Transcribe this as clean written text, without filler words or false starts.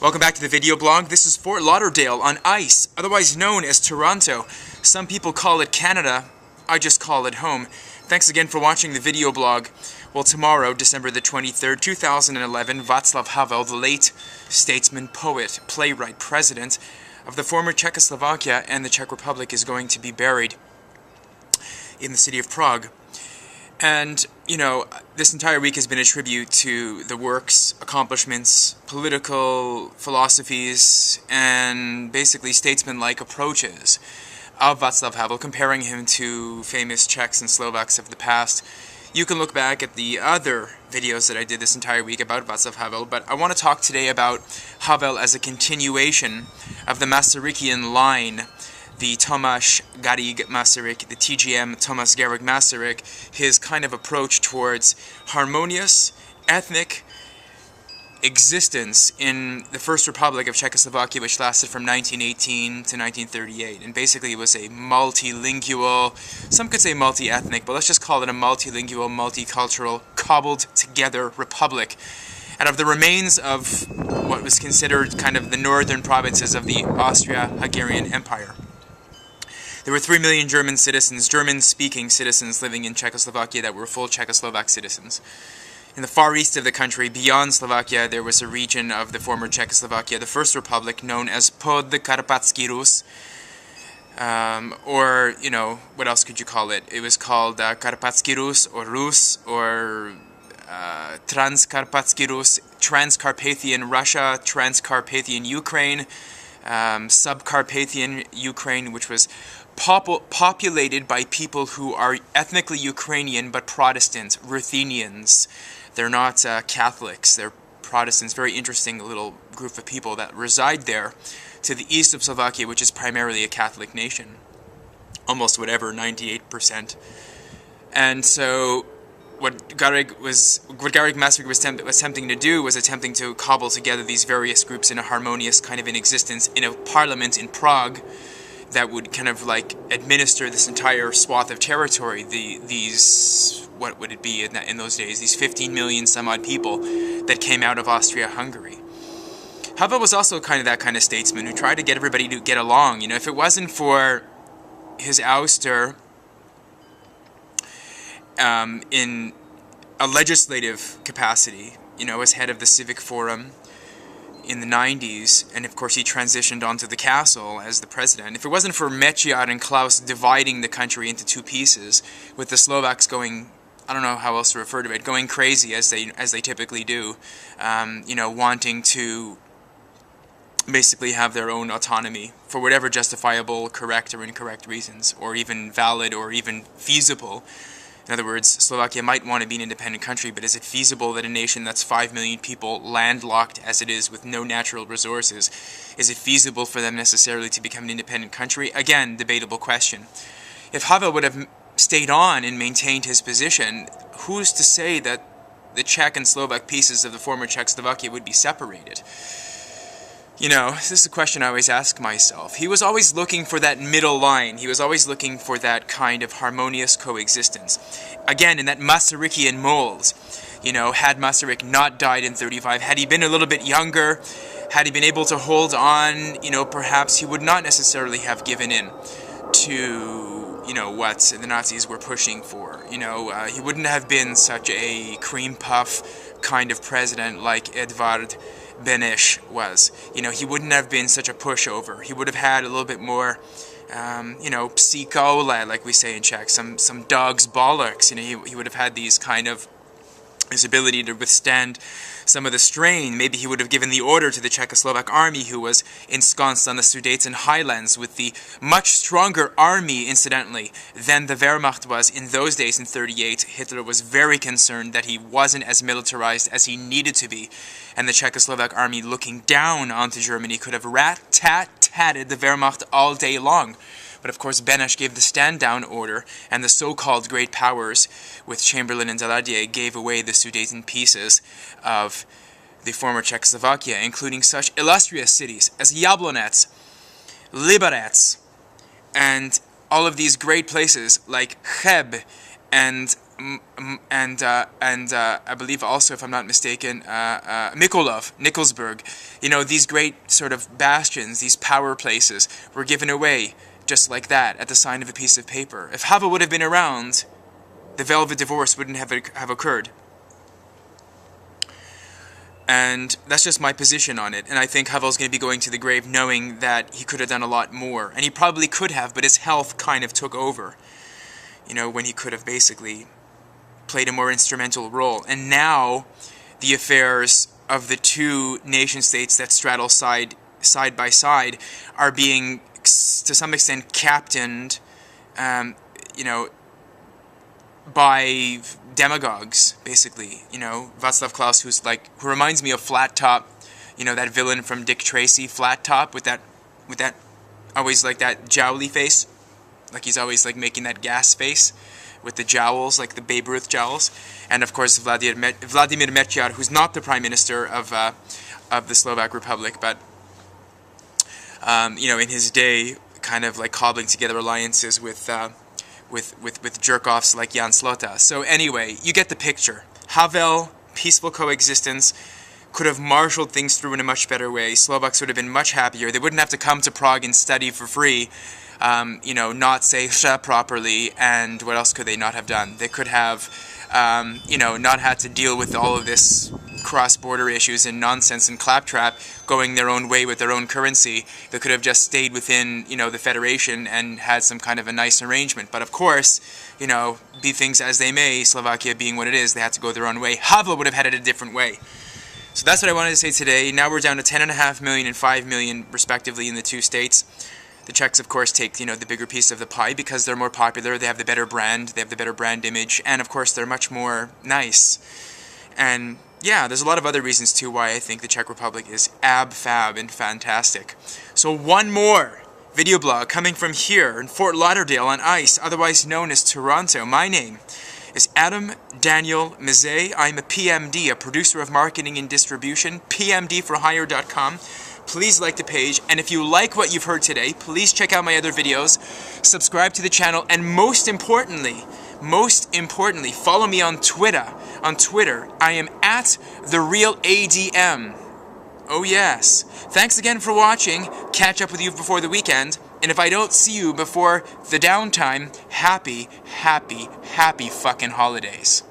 Welcome back to the video blog. This is Fort Lauderdale on ice, otherwise known as Toronto. Some people call it Canada. I just call it home. Thanks again for watching the video blog. Well, tomorrow, December the 23rd, 2011, Vaclav Havel, the late statesman, poet, playwright, president of the former Czechoslovakia and the Czech Republic, is going to be buried in the city of Prague. And, you know, this entire week has been a tribute to the works, accomplishments, political philosophies, and basically statesman-like approaches of Vaclav Havel, comparing him to famous Czechs and Slovaks of the past. You can look back at the other videos that I did this entire week about Vaclav Havel, but I want to talk today about Havel as a continuation of the Masarykian line, the Tomáš Garig Masaryk, the TGM Tomáš Garig Masaryk, his kind of approach towards harmonious ethnic existence in the First Republic of Czechoslovakia, which lasted from 1918 to 1938. And basically it was a multilingual, some could say multi-ethnic, but let's just call it a multilingual, multicultural, cobbled together republic. And of the remains of what was considered kind of the northern provinces of the Austria-Hungarian Empire. There were 3 million German citizens, German-speaking citizens living in Czechoslovakia that were full Czechoslovak citizens. In the far east of the country, beyond Slovakia, there was a region of the former Czechoslovakia, the First Republic, known as Podkarpatský Rus. Or, you know, what else could you call it? It was called Karpatský Rus, or Transkarpatský Rus, Transcarpathian Russia, Transcarpathian Ukraine, Subcarpathian Ukraine, which was populated by people who are ethnically Ukrainian but Protestant, Ruthenians. They're not Catholics, they're Protestants. Very interesting little group of people that reside there, to the east of Slovakia, which is primarily a Catholic nation. Almost whatever, 98%. And so what Garig Masaryk was attempting to do was attempting to cobble together these various groups in a harmonious kind of an existence in a parliament in Prague that would kind of like administer this entire swath of territory. These, what would it be in those days? These 15 million some odd people that came out of Austria-Hungary. Havel was also kind of that kind of statesman who tried to get everybody to get along. You know, if it wasn't for his ouster in a legislative capacity, you know, as head of the Civic Forum in the 90s, and of course he transitioned onto the castle as the president. If it wasn't for Mezei and Klaus dividing the country into two pieces, with the Slovaks going, I don't know how else to refer to it, going crazy as they typically do, you know, wanting to basically have their own autonomy for whatever justifiable, correct or incorrect reasons, or even valid or even feasible. In other words, Slovakia might want to be an independent country, but is it feasible that a nation that's 5 million people, landlocked as it is with no natural resources, is it feasible for them necessarily to become an independent country? Again, debatable question. If Havel would have stayed on and maintained his position, who's to say that the Czech and Slovak pieces of the former Czechoslovakia would be separated? You know, this is a question I always ask myself. He was always looking for that middle line. He was always looking for that kind of harmonious coexistence. Again, in that Masarykian mold, you know, had Masaryk not died in 35, had he been a little bit younger, had he been able to hold on, you know, perhaps he would not necessarily have given in to, you know, what the Nazis were pushing for. You know, he wouldn't have been such a cream puff kind of president like Edvard Beneš was. You know, he wouldn't have been such a pushover. He would have had a little bit more, you know, psychola, like we say in Czech, some dog's bollocks. You know, he would have had these kind of, his ability to withstand some of the strain. Maybe he would have given the order to the Czechoslovak army, who was ensconced on the Sudeten highlands with the much stronger army, incidentally, than the Wehrmacht was in those days in 38. Hitler was very concerned that he wasn't as militarized as he needed to be, and the Czechoslovak army, looking down onto Germany, could have rat-tat-tatted the Wehrmacht all day long. But of course Beneš gave the stand-down order, and the so-called great powers, with Chamberlain and Daladier, gave away the Sudeten pieces of the former Czechoslovakia, including such illustrious cities as Jablonec, Liberec, and all of these great places like Cheb and I believe also, if I'm not mistaken, Mykolaiv, Nikolsburg. You know, these great sort of bastions, these power places, were given away just like that at the sign of a piece of paper. If Havel would have been around, the Velvet Divorce wouldn't have occurred. And that's just my position on it. And I think Havel's going to be going to the grave knowing that he could have done a lot more. And he probably could have, but his health kind of took over. You know, when he could have basically played a more instrumental role. And now, the affairs of the two nation-states that straddle side by side are being, to some extent, captained, you know, by demagogues, basically. You know, Václav Klaus, who reminds me of Flat Top, you know, that villain from Dick Tracy, Flat Top, with that always like that jowly face, like he's always like making that gas face with the jowls, like the Babe Ruth jowls. And of course Vladimir Mečiar, who's not the Prime Minister of the Slovak Republic, but you know, in his day, kind of like cobbling together alliances with jerk-offs like Jan Slota. So anyway, you get the picture. Havel, peaceful coexistence, could have marshaled things through in a much better way. Slovaks would have been much happier. They wouldn't have to come to Prague and study for free, you know, not say sh properly, and what else could they not have done? They could have, you know, not had to deal with all of this cross-border issues and nonsense and claptrap, going their own way with their own currency. They could have just stayed within, you know, the Federation and had some kind of a nice arrangement. But of course, you know, be things as they may, Slovakia being what it is, they had to go their own way. Havel would have had it a different way. So that's what I wanted to say today. Now we're down to 10.5 million and 5 million, respectively, in the two states. The Czechs, of course, take, you know, the bigger piece of the pie because they're more popular, they have the better brand, they have the better brand image, and of course they're much more nice. And yeah, there's a lot of other reasons too why I think the Czech Republic is fab and fantastic. So one more video blog coming from here in Fort Lauderdale on ice, otherwise known as Toronto. My name is Adam Daniel Mezei. I'm a PMD, a producer of marketing and distribution, pmdforhire.com. Please like the page, and if you like what you've heard today, please check out my other videos, subscribe to the channel, and most importantly, follow me on Twitter. On Twitter, I am at TheRealADM. Oh yes. Thanks again for watching. Catch up with you before the weekend. And if I don't see you before the downtime, happy fucking holidays.